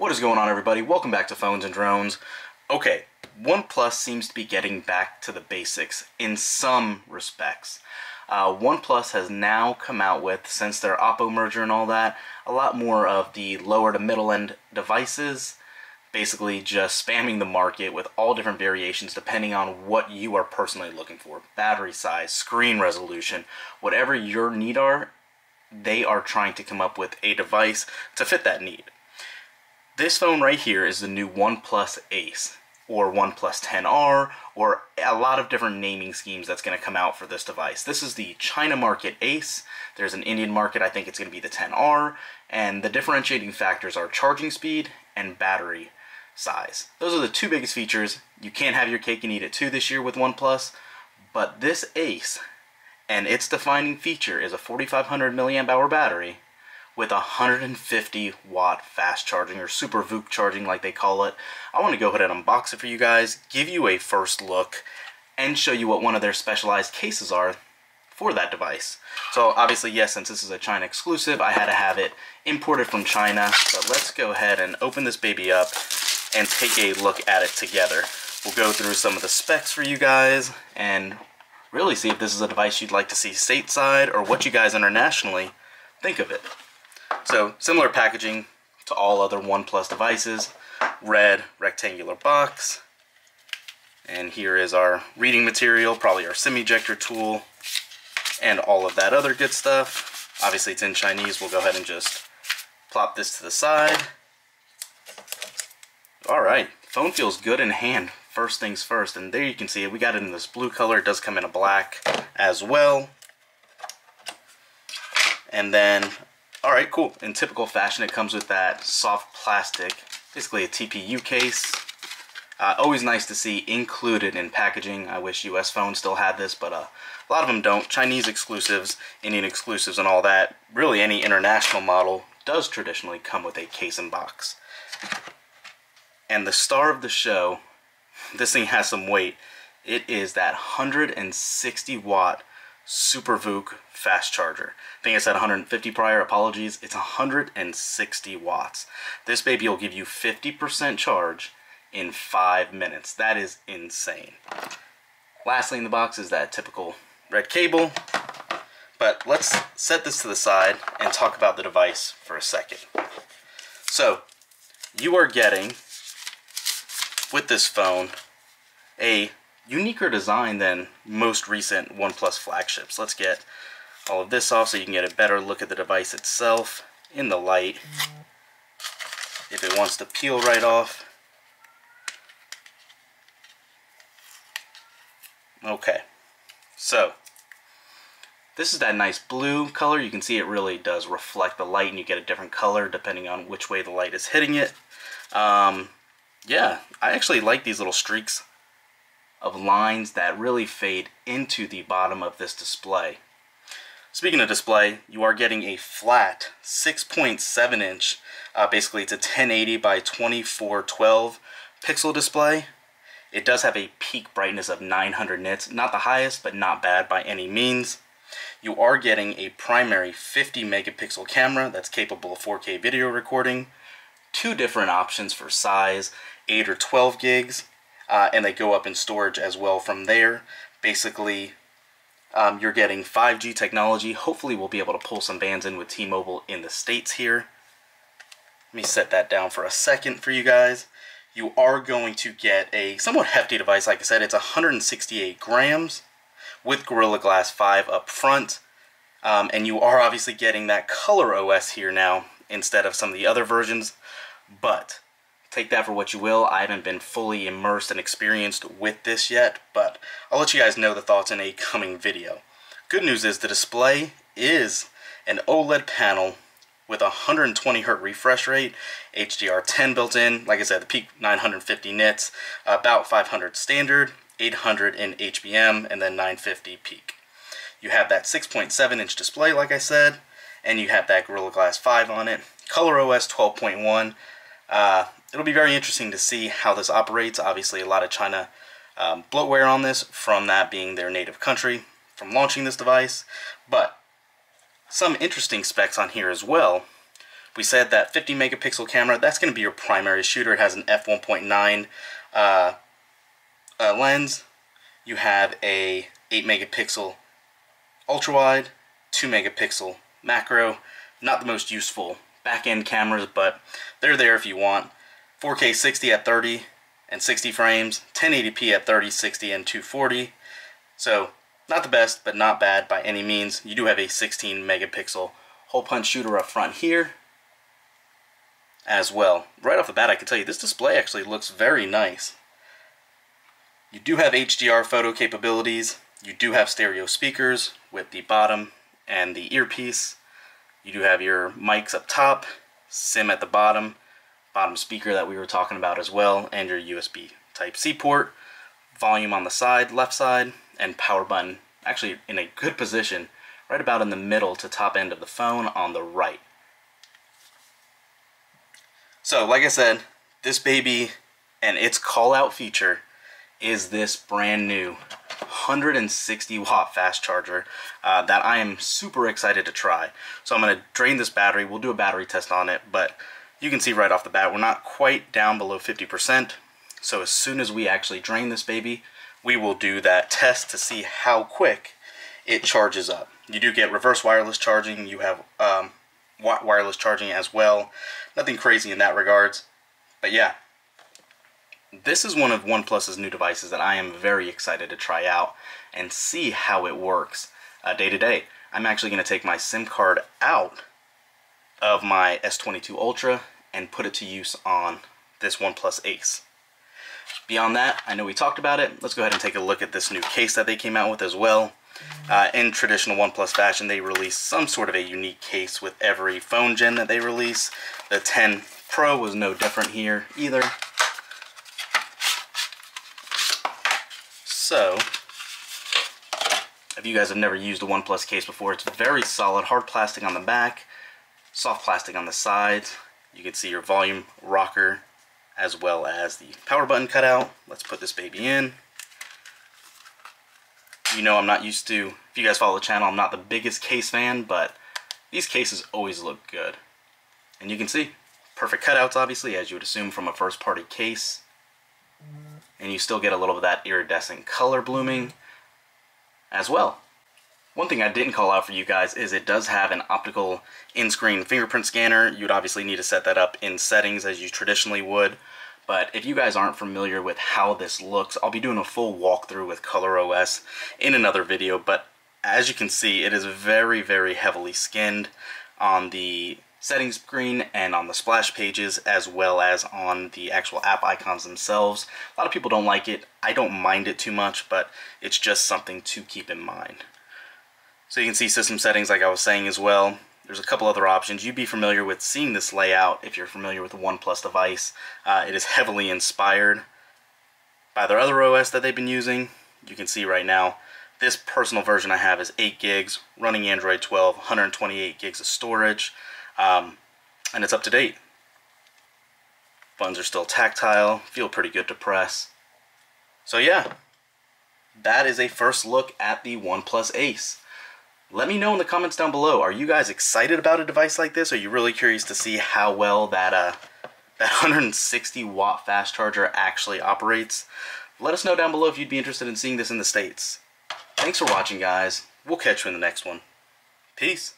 What is going on, everybody? Welcome back to Phones and Drones. Okay, OnePlus seems to be getting back to the basics in some respects. OnePlus has now come out with, since their Oppo merger and all that, a lot more of the lower to middle end devices, basically just spamming the market with all different variations depending on what you are personally looking for. Battery size, screen resolution, whatever your need are, they are trying to come up with a device to fit that need. This phone right here is the new OnePlus Ace, or OnePlus 10R, or a lot of different naming schemes that's going to come out for this device. This is the China market Ace. There's an Indian market, I think it's going to be the 10R, and the differentiating factors are charging speed and battery size. Those are the two biggest features. You can't have your cake and eat it too this year with OnePlus, but this Ace and its defining feature is a 4500 milliamp hour battery with 150 watt fast charging, or super VOOC charging like they call it. I want to go ahead and unbox it for you guys, give you a first look, and show you what one of their specialized cases are for that device. So obviously, yes, since this is a China exclusive, I had to have it imported from China. But let's go ahead and open this baby up and take a look at it together. We'll go through some of the specs for you guys and really see if this is a device you'd like to see stateside or what you guys internationally think of it. So, similar packaging to all other OnePlus devices. Red rectangular box. And here is our reading material, probably our SIM ejector tool, and all of that other good stuff. Obviously it's in Chinese. We'll go ahead and just plop this to the side. Alright, phone feels good in hand, first things first. And there you can see it. We got it in this blue color. It does come in a black as well. And then, alright, cool. In typical fashion, it comes with that soft plastic, basically a TPU case. Always nice to see included in packaging. I wish US phones still had this, but a lot of them don't. Chinese exclusives, Indian exclusives, and all that. Really, any international model does traditionally come with a case and box. And the star of the show, this thing has some weight. It is that 160 watt Super VOOC fast charger. I think I said 150 prior, apologies. It's 160 watts. This baby will give you 50% charge in 5 minutes. That is insane. Lastly in the box is that typical red cable. But let's set this to the side and talk about the device for a second. So, you are getting, with this phone, a uniquer design than most recent OnePlus flagships. Let's get all of this off so you can get a better look at the device itself in the light. If it wants to peel right off. Okay, so this is that nice blue color. You can see it really does reflect the light and you get a different color depending on which way the light is hitting it. Yeah, I actually like these little streaks of lines that really fade into the bottom of this display. Speaking of display, you are getting a flat 6.7 inch, basically it's a 1080 by 2412 pixel display. It does have a peak brightness of 900 nits, not the highest, but not bad by any means. You are getting a primary 50 megapixel camera that's capable of 4K video recording, two different options for size, 8 or 12 gigs, and they go up in storage as well from there. Basically, you're getting 5G technology. Hopefully we'll be able to pull some bands in with T-Mobile in the States here. Let me set that down for a second for you guys. You are going to get a somewhat hefty device. Like I said, it's 168 grams with Gorilla Glass 5 up front. And you are obviously getting that color OS here now instead of some of the other versions. But take that for what you will. I haven't been fully immersed and experienced with this yet, but I'll let you guys know the thoughts in a coming video. Good news is the display is an OLED panel with a 120Hz refresh rate, HDR10 built in. Like I said, the peak 950 nits, about 500 standard, 800 in HBM, and then 950 peak. You have that 6.7 inch display, like I said, and you have that Gorilla Glass 5 on it. Color OS 12.1. It'll be very interesting to see how this operates. Obviously, a lot of China bloatware on this from that being their native country from launching this device. But some interesting specs on here as well. We said that 50 megapixel camera, that's going to be your primary shooter. It has an f1.9 lens. You have a 8 megapixel ultra wide, 2 megapixel macro. Not the most useful back-end cameras, but they're there if you want. 4K 60 at 30 and 60 frames, 1080p at 30, 60, and 240. So not the best, but not bad by any means. You do have a 16 megapixel hole punch shooter up front here as well. Right off the bat, I can tell you this display actually looks very nice. You do have HDR photo capabilities. You do have stereo speakers with the bottom and the earpiece. You do have your mics up top, SIM at the bottom speaker that we were talking about as well, and your USB Type-C port, volume on the side, left side, and power button actually in a good position right about in the middle to top end of the phone on the right. So like I said, this baby and its call out feature is this brand new 160 watt fast charger that I am super excited to try. So I'm going to drain this battery. We'll do a battery test on it, but you can see right off the bat we're not quite down below 50%. So as soon as we actually drain this baby, we will do that test to see how quick it charges up. You do get reverse wireless charging. You have wireless charging as well. Nothing crazy in that regards. But yeah, this is one of OnePlus's new devices that I am very excited to try out and see how it works day to day. I'm actually going to take my SIM card out of my S22 Ultra and put it to use on this OnePlus Ace. Beyond that, I know we talked about it. Let's go ahead and take a look at this new case that they came out with as well. In traditional OnePlus fashion, they release some sort of a unique case with every phone gen that they release. The 10 Pro was no different here either. So, if you guys have never used a OnePlus case before, it's very solid, hard plastic on the back, soft plastic on the sides. You can see your volume rocker as well as the power button cutout. Let's put this baby in. You know I'm not used to, if you guys follow the channel, I'm not the biggest case fan, but these cases always look good. And you can see, perfect cutouts obviously, as you would assume from a first party case. And you still get a little of that iridescent color blooming as well. One thing I didn't call out for you guys is it does have an optical in-screen fingerprint scanner. You'd obviously need to set that up in settings as you traditionally would. But if you guys aren't familiar with how this looks, I'll be doing a full walkthrough with ColorOS in another video. But as you can see, it is very, very heavily skinned on the settings screen and on the splash pages, as well as on the actual app icons themselves. A lot of people don't like it. I don't mind it too much, but it's just something to keep in mind. So you can see system settings like I was saying as well. There's a couple other options. You'd be familiar with seeing this layout if you're familiar with the OnePlus device. It is heavily inspired by their other OS that they've been using. You can see right now, this personal version I have is 8 gigs, running Android 12, 128 gigs of storage, and it's up to date. Buttons are still tactile, feel pretty good to press. So yeah, that is a first look at the OnePlus Ace. Let me know in the comments down below, are you guys excited about a device like this? Are you really curious to see how well that 160 watt fast charger actually operates? Let us know down below if you'd be interested in seeing this in the States. Thanks for watching, guys. We'll catch you in the next one. Peace.